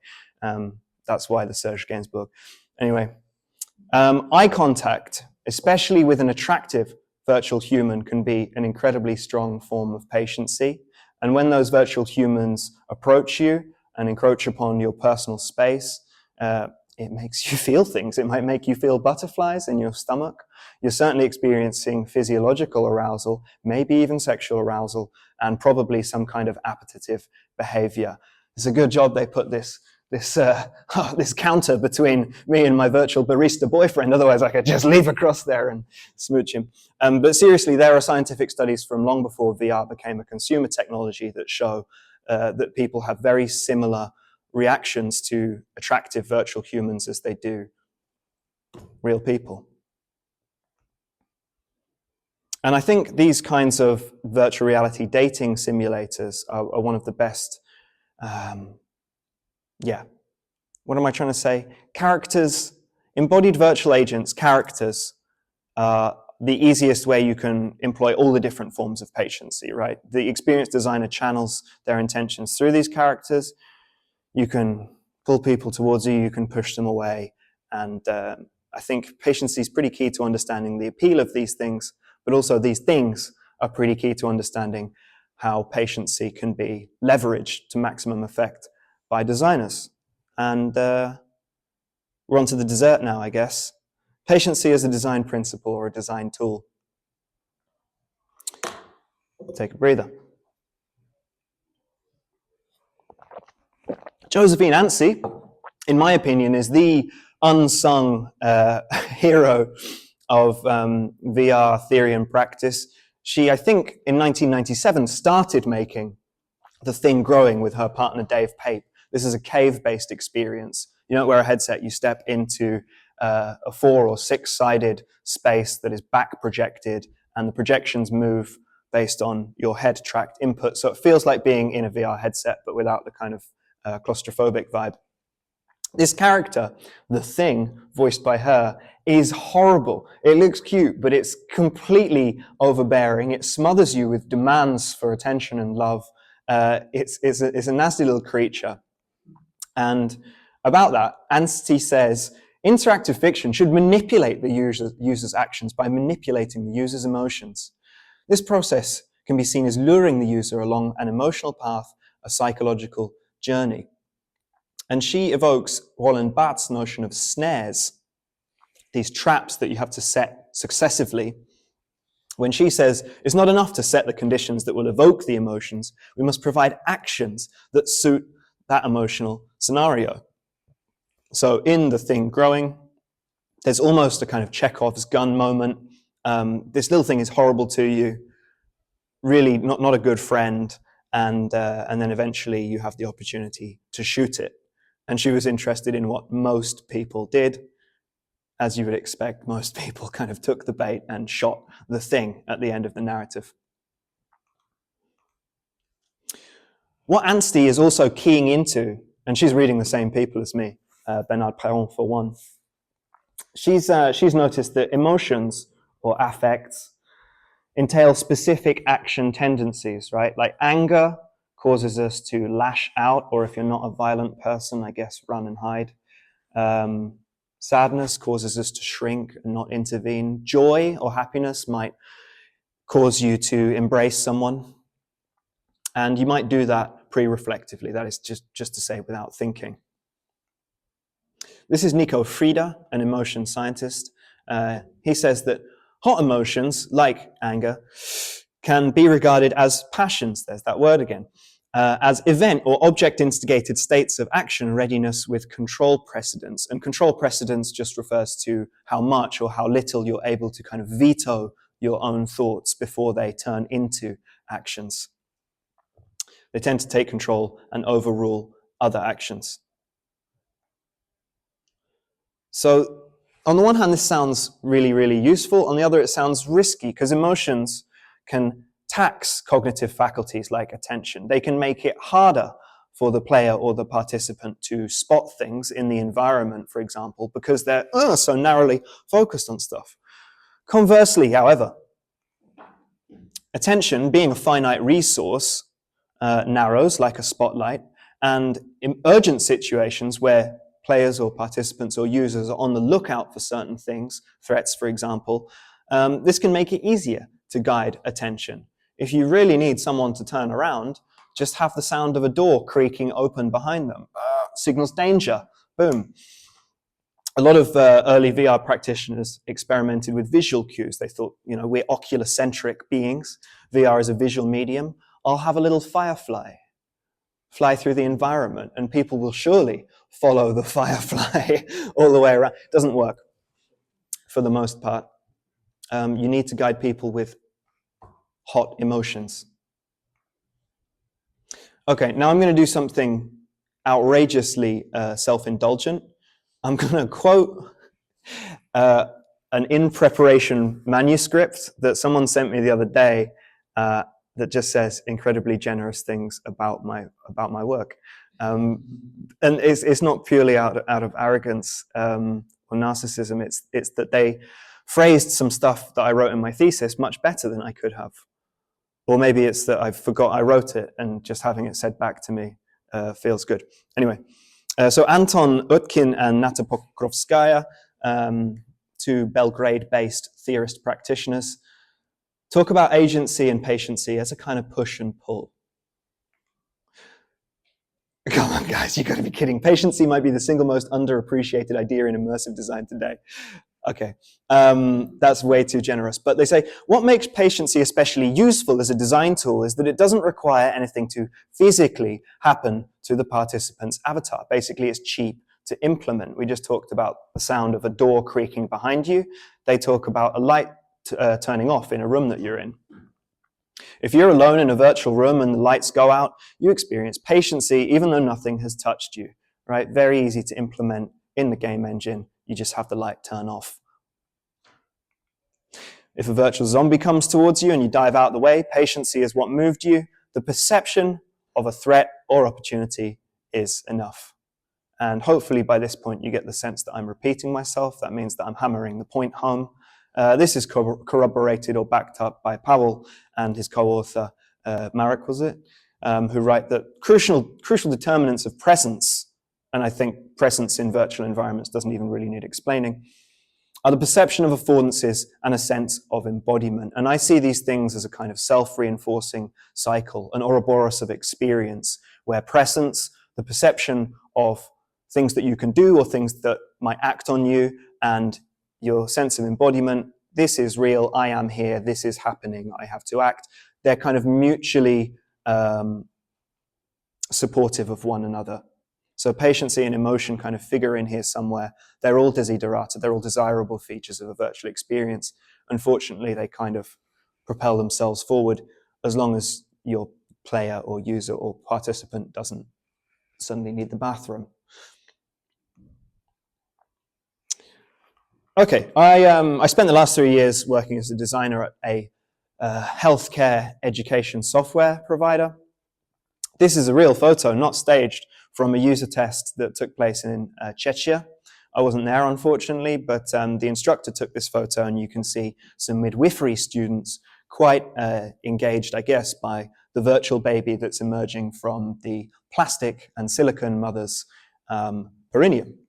That's why the Serge Gainsbourg. Anyway, eye contact, especially with an attractive virtual human, can be an incredibly strong form of patiency. And when those virtual humans approach you and encroach upon your personal space, it makes you feel things. It might make you feel butterflies in your stomach. You're certainly experiencing physiological arousal, maybe even sexual arousal, and probably some kind of appetitive behavior. It's a good job they put this counter between me and my virtual barista boyfriend. Otherwise, I could just leave across there and smooch him. But seriously, there are scientific studies from long before VR became a consumer technology that show that people have very similar reactions to attractive virtual humans as they do real people. And I think these kinds of virtual reality dating simulators are one of the best, what am I trying to say? Characters, embodied virtual agents, characters, are the easiest way you can employ all the different forms of patiency, right? The experienced designer channels their intentions through these characters. You can pull people towards you, you can push them away. And I think patiency is pretty key to understanding the appeal of these things, but also these things are pretty key to understanding how patiency can be leveraged to maximum effect by designers. And we're on to the dessert now, I guess. Patiency as a design principle or a design tool. Take a breather. Josephine Anstey, in my opinion, is the unsung hero of VR theory and practice. She, I think, in 1997 started making The Thing growing with her partner Dave Pape. This is a cave-based experience. You don't wear a headset, you step into a 4 or 6-sided space that is back projected, and the projections move based on your head tracked input. So it feels like being in a VR headset, but without the kind of claustrophobic vibe. This character, the Thing, voiced by her, is horrible. It looks cute, but it's completely overbearing. It smothers you with demands for attention and love. It's a nasty little creature. And about that, Anstey says, interactive fiction should manipulate the user's actions by manipulating the user's emotions. This process can be seen as luring the user along an emotional path, a psychological journey. And she evokes Roland Barthes' notion of snares, these traps that you have to set successively. When she says, it's not enough to set the conditions that will evoke the emotions, we must provide actions that suit that emotional scenario. So in The Thing growing, there's almost a kind of Chekhov's gun moment. This little thing is horrible to you, really not a good friend, and then eventually you have the opportunity to shoot it. And she was interested in what most people did. As you would expect, most people kind of took the bait and shot the thing at the end of the narrative. What Anstey is also keying into, and she's reading the same people as me, Bernard Perron for one, she's noticed that emotions or affects entail specific action tendencies, right? Like anger causes us to lash out, or if you're not a violent person, I guess run and hide. Sadness causes us to shrink and not intervene. Joy or happiness might cause you to embrace someone. And you might do that pre-reflectively, that is just to say without thinking. This is Nico Frieda, an emotion scientist. He says that hot emotions, like anger, can be regarded as passions, there's that word again, as event or object-instigated states of action readiness with control precedence. And control precedence just refers to how much or how little you're able to kind of veto your own thoughts before they turn into actions. They tend to take control and overrule other actions. So on the one hand, this sounds really, really useful. On the other, it sounds risky because emotions can tax cognitive faculties like attention. They can make it harder for the player or the participant to spot things in the environment, for example, because they're so narrowly focused on stuff. Conversely, however, attention, being a finite resource, narrows like a spotlight, and in urgent situations where players or participants or users are on the lookout for certain things, threats, for example, this can make it easier to guide attention. If you really need someone to turn around, just have the sound of a door creaking open behind them. Signals danger. Boom. A lot of early VR practitioners experimented with visual cues. They thought, we're ocular-centric beings. VR is a visual medium. I'll have a little firefly fly through the environment, and people will surely follow the firefly all the way around. It doesn't work for the most part. You need to guide people with hot emotions. Okay, now I'm going to do something outrageously self-indulgent. I'm going to quote an in-preparation manuscript that someone sent me the other day that just says incredibly generous things about my work. And it's not purely out of arrogance or narcissism. It's that they phrased some stuff that I wrote in my thesis much better than I could have. Or maybe it's that I forgot I wrote it and just having it said back to me feels good. Anyway, so Anton Utkin and Nata Pokrovskaya, two Belgrade-based theorist practitioners, talk about agency and patiency as a kind of push and pull. Come on, guys, you got to be kidding. Patiency might be the single most underappreciated idea in immersive design today. Okay, that's way too generous. But they say, what makes patiency especially useful as a design tool is that it doesn't require anything to physically happen to the participant's avatar. Basically, it's cheap to implement. We just talked about the sound of a door creaking behind you. They talk about a light turning off in a room that you're in. If you're alone in a virtual room and the lights go out, you experience patiency even though nothing has touched you, right? Very easy to implement in the game engine. You just have the light turn off. If a virtual zombie comes towards you and you dive out the way, patiency is what moved you. The perception of a threat or opportunity is enough. And hopefully by this point you get the sense that I'm repeating myself. That means that I'm hammering the point home. This is corroborated or backed up by Powell and his co-author, Marek, was it? Who write that crucial determinants of presence, and I think presence in virtual environments doesn't even really need explaining, are the perception of affordances and a sense of embodiment. And I see these things as a kind of self-reinforcing cycle, an Ouroboros of experience, where presence, the perception of things that you can do or things that might act on you, and your sense of embodiment, this is real, I am here, this is happening, I have to act. They're kind of mutually supportive of one another. So patiency and emotion kind of figure in here somewhere. They're all desiderata, they're all desirable features of a virtual experience. Unfortunately, they kind of propel themselves forward as long as your player or user or participant doesn't suddenly need the bathroom. Okay, I spent the last 3 years working as a designer at a healthcare education software provider. This is a real photo, not staged, from a user test that took place in Czechia. I wasn't there, unfortunately, but the instructor took this photo, and you can see some midwifery students quite engaged, I guess, by the virtual baby that's emerging from the plastic and silicone mother's perineum.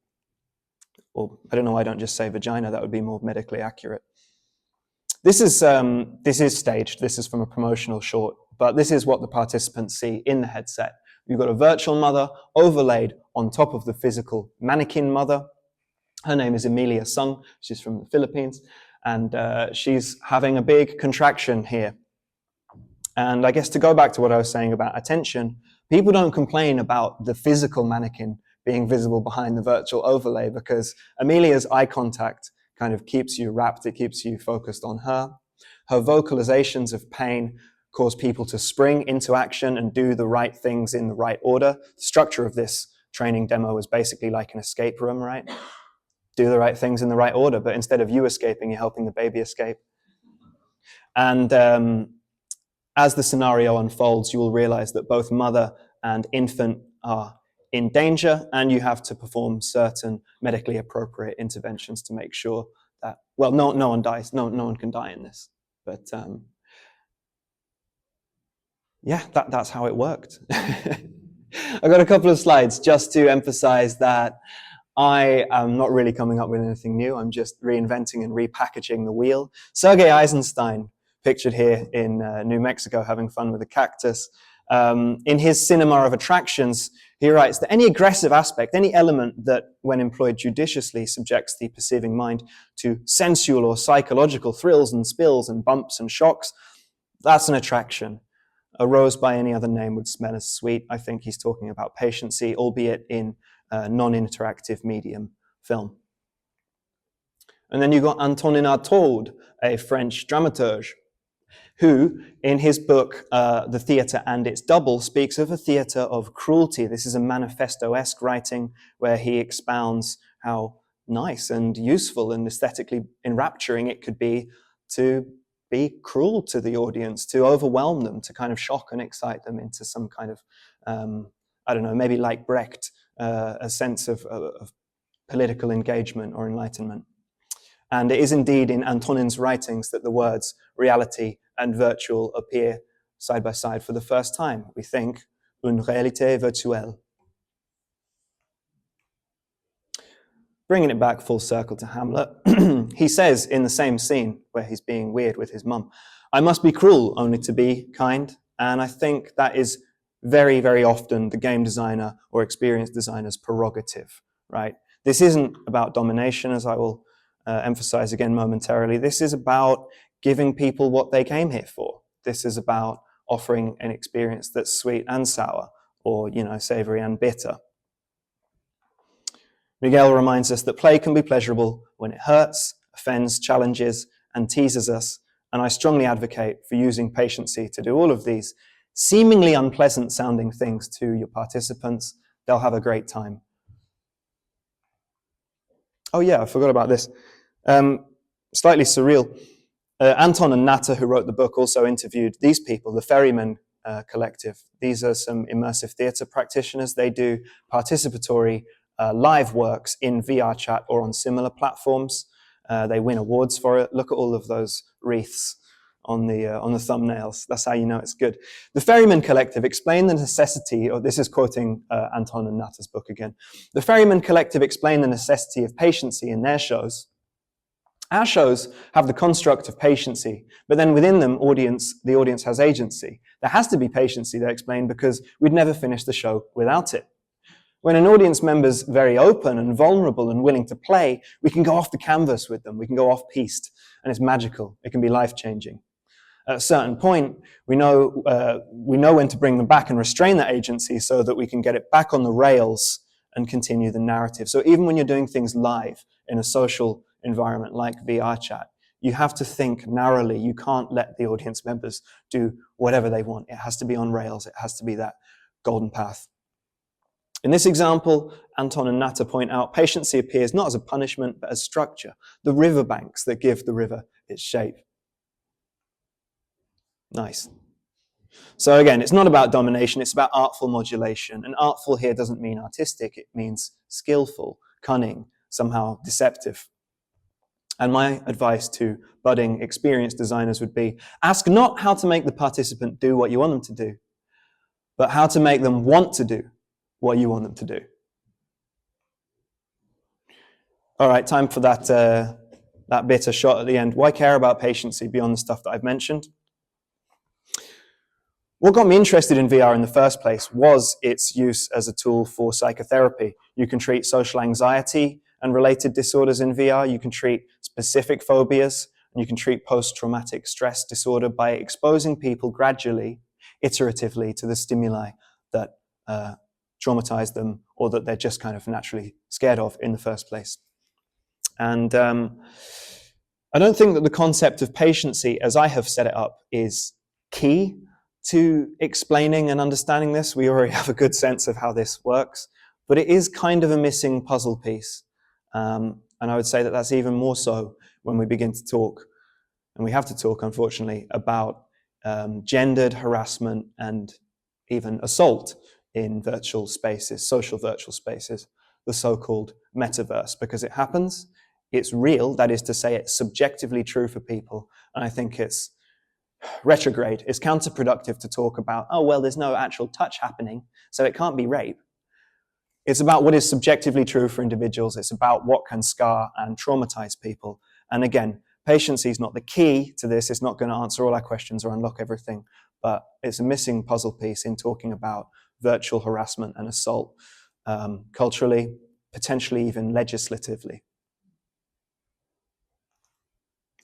Or I don't know why I don't just say vagina, that would be more medically accurate. This is staged, this is from a promotional short, but this is what the participants see in the headset. You've got a virtual mother overlaid on top of the physical mannequin mother. Her name is Emilia Sung, she's from the Philippines, and she's having a big contraction here. And I guess to go back to what I was saying about attention, people don't complain about the physical mannequin being visible behind the virtual overlay, because Emilia's eye contact kind of keeps you rapt, it keeps you focused on her. Her vocalizations of pain cause people to spring into action and do the right things in the right order. The structure of this training demo is basically like an escape room, right? Do the right things in the right order, but instead of you escaping, you're helping the baby escape. And as the scenario unfolds, you will realize that both mother and infant are in danger, and you have to perform certain medically appropriate interventions to make sure that, well, no one dies, no one can die in this, but yeah, that's how it worked. I've got a couple of slides just to emphasize that I am not really coming up with anything new. I'm just reinventing and repackaging the wheel. Sergei Eisenstein, pictured here in New Mexico, having fun with a cactus. In his Cinema of Attractions, he writes that any aggressive aspect, any element that, when employed judiciously, subjects the perceiving mind to sensual or psychological thrills and spills and bumps and shocks, that's an attraction. A rose by any other name would smell as sweet. I think he's talking about patiency, albeit in non-interactive medium film. And then you've got Antonin Artaud, a French dramaturge, who, in his book, The Theatre and Its Double, speaks of a theatre of cruelty. This is a manifesto-esque writing where he expounds how nice and useful and aesthetically enrapturing it could be to be cruel to the audience, to overwhelm them, to kind of shock and excite them into some kind of, I don't know, maybe like Brecht, a sense of political engagement or enlightenment. And it is indeed in Antonin's writings that the words reality and virtual appear side by side for the first time. We think, une réalité virtuelle. Bringing it back full circle to Hamlet, he says in the same scene where he's being weird with his mum, I must be cruel only to be kind. And I think that is very, very often the game designer or experienced designer's prerogative, right? This isn't about domination, as I will emphasize again momentarily. This is about giving people what they came here for. This is about offering an experience that's sweet and sour, or, savory and bitter. Miguel reminds us that play can be pleasurable when it hurts, offends, challenges, and teases us, And I strongly advocate for using Patiency to do all of these seemingly unpleasant sounding things to your participants. They'll have a great time. Oh yeah, I forgot about this. Slightly surreal. Anton and Natta, who wrote the book, also interviewed these people, the Ferryman Collective. These are some immersive theatre practitioners. They do participatory live works in VR chat or on similar platforms. They win awards for it. Look at all of those wreaths on the thumbnails. That's how you know it's good. The Ferryman Collective explained the necessity, or this is quoting Anton and Natta's book again. The Ferryman Collective explained the necessity of patiency in their shows. Our shows have the construct of patiency, but then within them, the audience has agency. There has to be patiency, they explain, because we'd never finish the show without it. When an audience member's very open and vulnerable and willing to play, we can go off the canvas with them. We can go off-piste, and it's magical. It can be life-changing. At a certain point, we know when to bring them back and restrain that agency so that we can get it back on the rails and continue the narrative. So even when you're doing things live in a social environment like VR chat, you have to think narrowly. You can't let the audience members do whatever they want. It has to be on rails. It has to be that golden path. In this example, Anton and Natta point out patiency appears not as a punishment, but as structure, the riverbanks that give the river its shape. Nice. So again, it's not about domination, it's about artful modulation. And artful here doesn't mean artistic, it means skillful, cunning, somehow deceptive. And my advice to budding, experienced designers would be, ask not how to make the participant do what you want them to do, but how to make them want to do what you want them to do. All right, time for that bitter shot at the end. Why care about patiency beyond the stuff that I've mentioned? What got me interested in VR in the first place was its use as a tool for psychotherapy. You can treat social anxiety and related disorders in VR. You can treat specific phobias, and you can treat post-traumatic stress disorder by exposing people gradually, iteratively to the stimuli that traumatize them or that they're just kind of naturally scared of in the first place. And I don't think that the concept of patiency, as I have set it up, is key to explaining and understanding this. We already have a good sense of how this works, but it is kind of a missing puzzle piece. And I would say that that's even more so when we begin to talk, and we have to talk, unfortunately, about gendered harassment and even assault in virtual spaces, social virtual spaces, the so-called metaverse, because it happens, it's real, that is to say, it's subjectively true for people, and I think it's retrograde. It's counterproductive to talk about, oh, well, there's no actual touch happening, so it can't be rape. It's about what is subjectively true for individuals. It's about what can scar and traumatize people. And again, patiency is not the key to this. It's not going to answer all our questions or unlock everything, but it's a missing puzzle piece in talking about virtual harassment and assault culturally, potentially even legislatively.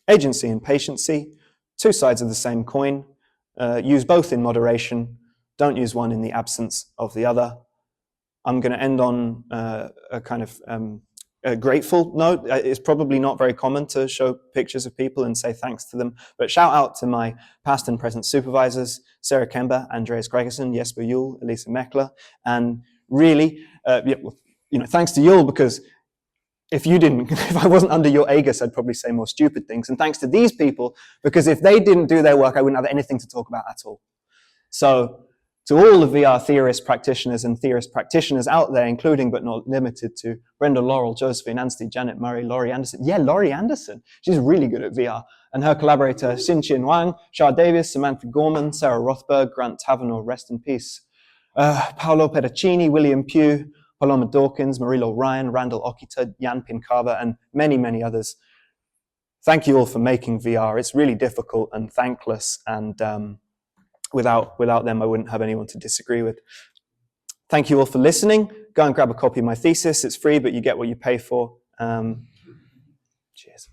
Agency and patiency, two sides of the same coin. Use both in moderation. Don't use one in the absence of the other. I'm going to end on a kind of a grateful note. It's probably not very common to show pictures of people and say thanks to them, but shout out to my past and present supervisors, Sarah Kemba, Andreas Gregersen, Jesper Juhl, Elisa Meckler, and really, thanks to Juhl, because if I wasn't under your aegis, I'd probably say more stupid things. And thanks to these people, because if they didn't do their work, I wouldn't have anything to talk about at all. So to all the VR theorist practitioners and theorist practitioners out there, including but not limited to Brenda Laurel, Josephine Anstey, Janet Murray, Laurie Anderson. Yeah, Laurie Anderson. She's really good at VR. And her collaborator, Xin-Chin Wang, Shah Davis, Samantha Gorman, Sarah Rothberg, Grant Tavenor, rest in peace. Paolo Pedicini, William Pugh, Paloma Dawkins, Marilo Ryan, Randall Okita, Jan Pinkava, and many, many others. Thank you all for making VR. It's really difficult and thankless, and without them, I wouldn't have anyone to disagree with. Thank you all for listening. Go and grab a copy of my thesis. It's free, but you get what you pay for. Cheers.